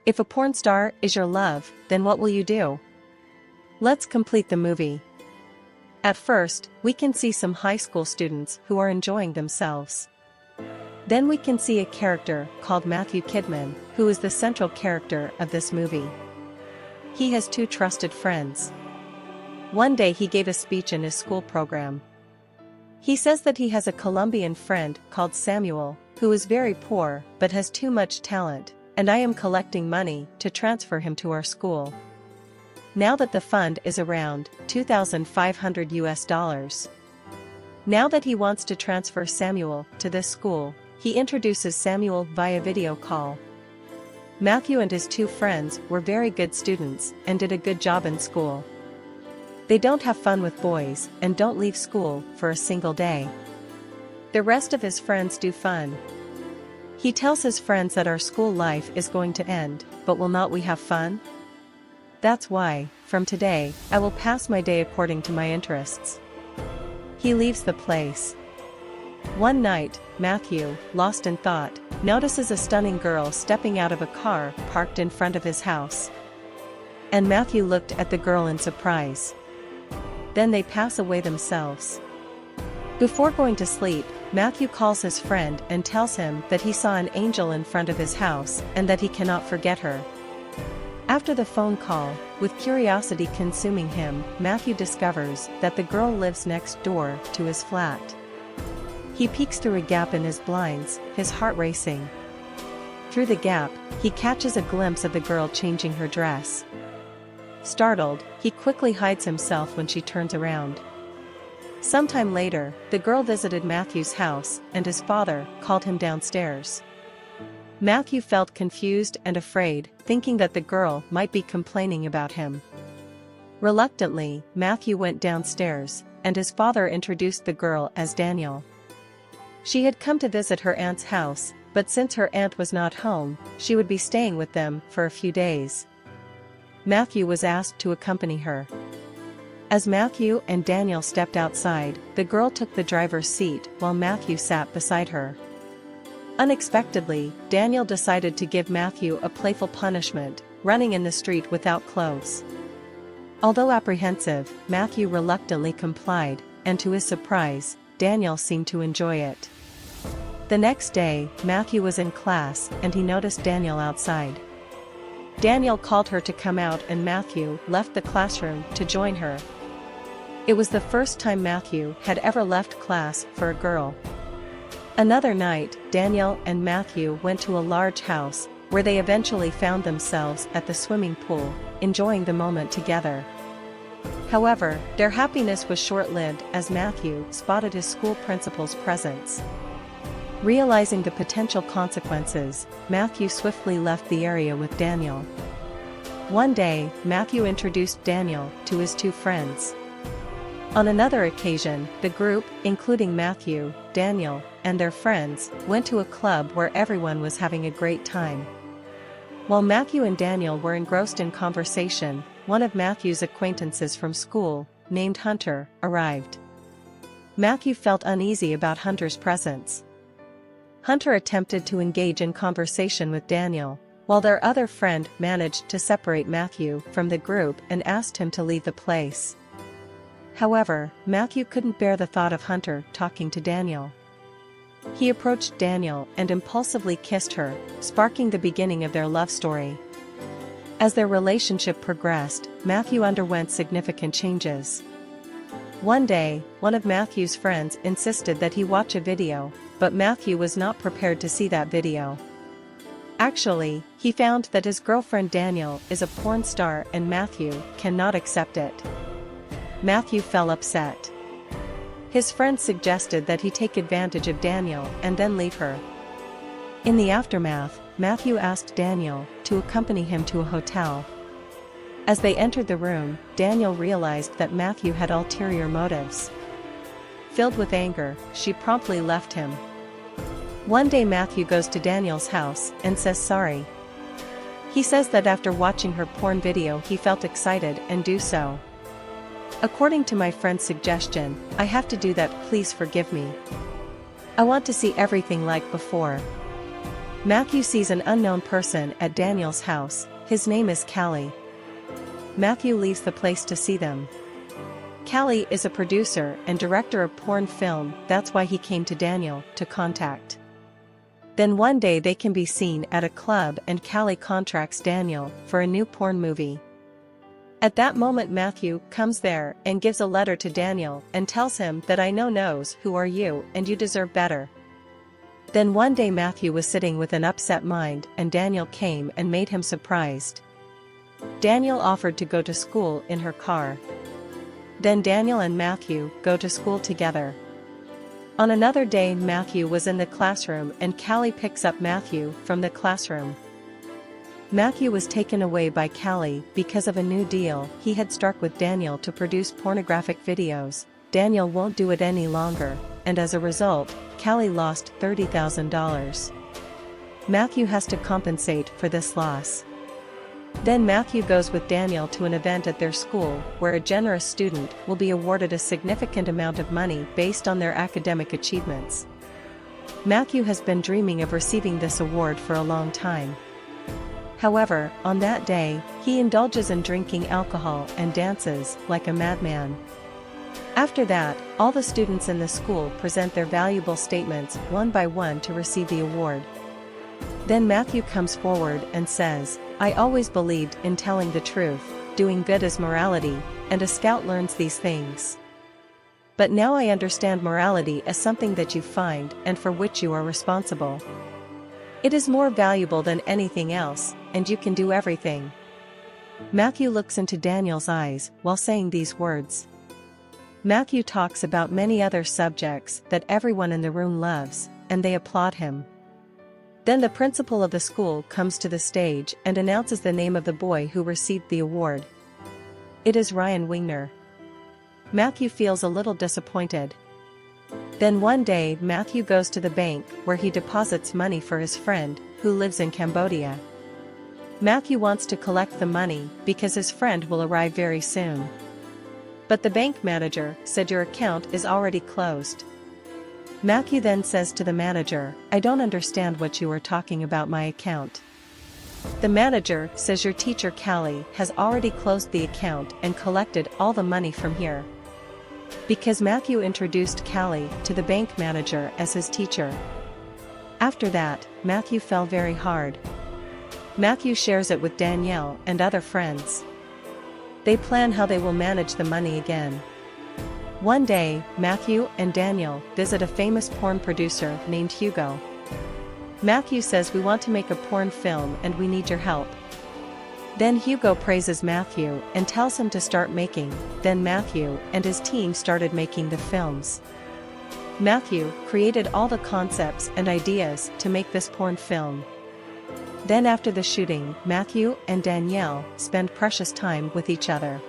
If a porn star is your love, then what will you do? Let's complete the movie. At first, we can see some high school students who are enjoying themselves. Then we can see a character called Matthew Kidman, who is the central character of this movie. He has two trusted friends. One day he gave a speech in his school program. He says that he has a Colombian friend called Samuel, who is very poor but has too much talent, and I am collecting money to transfer him to our school. Now that the fund is around $2,500. Now that he wants to transfer Samuel to this school, he introduces Samuel via video call. Matthew and his two friends were very good students and did a good job in school. They don't have fun with boys and don't leave school for a single day. The rest of his friends do fun. He tells his friends that our school life is going to end, but will not we have fun? That's why, from today, I will pass my day according to my interests. He leaves the place. One night, Matthew, lost in thought, notices a stunning girl stepping out of a car parked in front of his house. And Matthew looked at the girl in surprise. Then they pass away themselves. Before going to sleep, Matthew calls his friend and tells him that he saw an angel in front of his house and that he cannot forget her. After the phone call, with curiosity consuming him, Matthew discovers that the girl lives next door to his flat. He peeks through a gap in his blinds, his heart racing. Through the gap, he catches a glimpse of the girl changing her dress. Startled, he quickly hides himself when she turns around. Sometime later, the girl visited Matthew's house and his father called him downstairs. Matthew felt confused and afraid, thinking that the girl might be complaining about him. Reluctantly, Matthew went downstairs, and his father introduced the girl as Daniel. She had come to visit her aunt's house, but since her aunt was not home, she would be staying with them for a few days. Matthew was asked to accompany her. As Matthew and Daniel stepped outside, the girl took the driver's seat while Matthew sat beside her. Unexpectedly, Daniel decided to give Matthew a playful punishment, running in the street without clothes. Although apprehensive, Matthew reluctantly complied, and to his surprise, Daniel seemed to enjoy it. The next day, Matthew was in class and he noticed Daniel outside. Daniel called her to come out and Matthew left the classroom to join her. It was the first time Matthew had ever left class for a girl. Another night, Daniel and Matthew went to a large house, where they eventually found themselves at the swimming pool, enjoying the moment together. However, their happiness was short-lived as Matthew spotted his school principal's presence. Realizing the potential consequences, Matthew swiftly left the area with Daniel. One day, Matthew introduced Daniel to his two friends. On another occasion, the group, including Matthew, Daniel, and their friends, went to a club where everyone was having a great time. While Matthew and Daniel were engrossed in conversation, one of Matthew's acquaintances from school, named Hunter, arrived. Matthew felt uneasy about Hunter's presence. Hunter attempted to engage in conversation with Daniel, while their other friend managed to separate Matthew from the group and asked him to leave the place. However, Matthew couldn't bear the thought of Hunter talking to Daniel. He approached Daniel and impulsively kissed her, sparking the beginning of their love story. As their relationship progressed, Matthew underwent significant changes. One day, one of Matthew's friends insisted that he watch a video, but Matthew was not prepared to see that video. Actually, he found that his girlfriend Daniel is a porn star and Matthew cannot accept it. Matthew felt upset. His friend suggested that he take advantage of Daniel and then leave her. In the aftermath, Matthew asked Daniel to accompany him to a hotel. As they entered the room, Daniel realized that Matthew had ulterior motives. Filled with anger, she promptly left him. One day Matthew goes to Daniel's house and says sorry. He says that after watching her porn video he felt excited and do so. According to my friend's suggestion, I have to do that, please forgive me. I want to see everything like before. Matthew sees an unknown person at Daniel's house. His name is Callie. Matthew leaves the place to see them. Callie is a producer and director of porn film, that's why he came to Daniel to contact. Then one day they can be seen at a club and Callie contracts Daniel for a new porn movie. At that moment Matthew comes there and gives a letter to Daniel and tells him that I knows who are you and you deserve better. Then one day Matthew was sitting with an upset mind and Daniel came and made him surprised. Daniel offered to go to school in her car. Then Daniel and Matthew go to school together. On another day Matthew was in the classroom and Callie picks up Matthew from the classroom. Matthew was taken away by Callie because of a new deal he had struck with Daniel to produce pornographic videos. Daniel won't do it any longer, and as a result, Callie lost $30,000. Matthew has to compensate for this loss. Then Matthew goes with Daniel to an event at their school where a generous student will be awarded a significant amount of money based on their academic achievements. Matthew has been dreaming of receiving this award for a long time. However, on that day, he indulges in drinking alcohol and dances like a madman. After that, all the students in the school present their valuable statements one by one to receive the award. Then Matthew comes forward and says, I always believed in telling the truth, doing good is morality, and a scout learns these things. But now I understand morality as something that you find and for which you are responsible. It is more valuable than anything else, and you can do everything. Matthew looks into Daniel's eyes while saying these words. Matthew talks about many other subjects that everyone in the room loves, and they applaud him. Then the principal of the school comes to the stage and announces the name of the boy who received the award. It is Ryan Wigner. Matthew feels a little disappointed. Then one day Matthew goes to the bank where he deposits money for his friend, who lives in Cambodia. Matthew wants to collect the money because his friend will arrive very soon. But the bank manager said your account is already closed. Matthew then says to the manager, I don't understand what you are talking about my account. The manager says your teacher Callie has already closed the account and collected all the money from here. Because Matthew introduced Callie to the bank manager as his teacher. After that, Matthew fell very hard. Matthew shares it with Danielle and other friends. They plan how they will manage the money again. One day, Matthew and Daniel visit a famous porn producer named Hugo. Matthew says we want to make a porn film and we need your help. Then Hugo praises Matthew and tells him to start making. Then Matthew and his team started making the films. Matthew created all the concepts and ideas to make this porn film. Then after the shooting, Matthew and Danielle spend precious time with each other.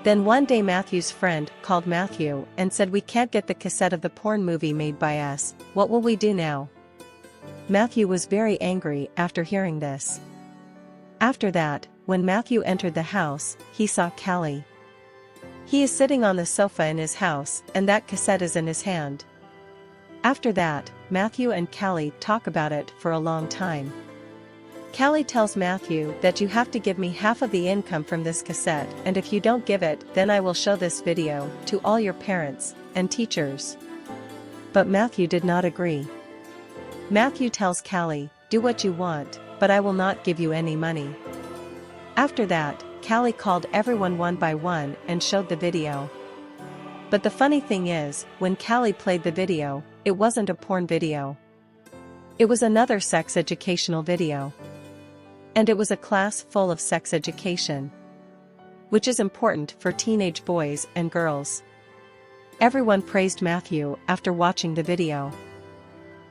Then one day Matthew's friend called Matthew and said we can't get the cassette of the porn movie made by us, what will we do now? Matthew was very angry after hearing this. After that, when Matthew entered the house, he saw Callie. He is sitting on the sofa in his house and that cassette is in his hand. After that, Matthew and Callie talk about it for a long time. Callie tells Matthew that you have to give me half of the income from this cassette and if you don't give it then I will show this video to all your parents and teachers. But Matthew did not agree. Matthew tells Callie, do what you want, but I will not give you any money. After that, Callie called everyone one by one and showed the video. But the funny thing is, when Callie played the video, it wasn't a porn video. It was another sex educational video. And it was a class full of sex education, which is important for teenage boys and girls. Everyone praised Matthew after watching the video.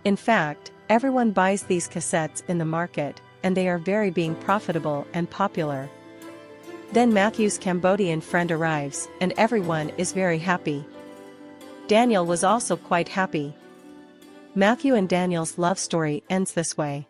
In fact, everyone buys these cassettes in the market, and they are very being profitable and popular. Then Matthew's Cambodian friend arrives, and everyone is very happy. Daniel was also quite happy. Matthew and Daniel's love story ends this way.